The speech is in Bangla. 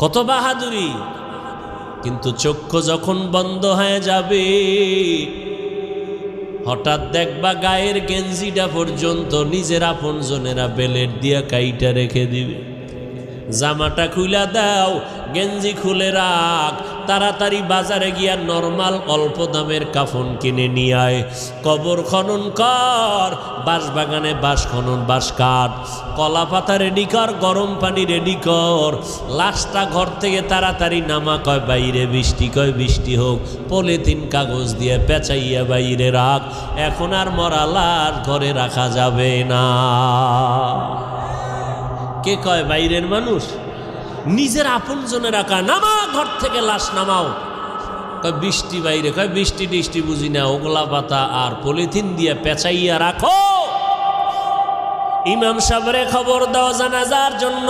কত বাহাদুরি। কিন্তু চক্ষু যখন বন্ধ হয়ে যাবে, হঠাৎ দেখবা গায়ের গেঞ্জিটা পর্যন্ত নিজের আপনজনেরা বেলেট দিয়া কাইটা রেখে দিবে। জামাটা খুলে দাও, গেঞ্জি খুলে রাখ, তাড়াতাড়ি বাজারে গিয়া নরমাল অল্প দামের কাফন কিনে নিয়ে আয়। কবর খনন কর, বাঁশ বাগানে বাঁশ খনন, বাঁশ কাঠ, কলা পাতা রেডি কর, গরম পানি রেডি কর, লাশটা ঘর থেকে তাড়াতাড়ি নামা। কয় বাইরে বৃষ্টি, কয় বৃষ্টি হোক, পলিথিন কাগজ দিয়ে পেঁচাইয়া বাইরে রাখ। এখন আর মরা লাশ ঘরে রাখা যাবে না। কে কয় বাইরের মানুষ? নিজের আপনজনে রাখা। নামা ঘর থেকে লাশ নামাও। কয় বৃষ্টি বাইরে, কয় বৃষ্টি টিষ্টি বুঝি না, ওগলা পাতা আর পলিথিন দিয়ে পেঁচাইয়া রাখো। ইমাম সাহেবরে খবর দাও জানাজার জন্য।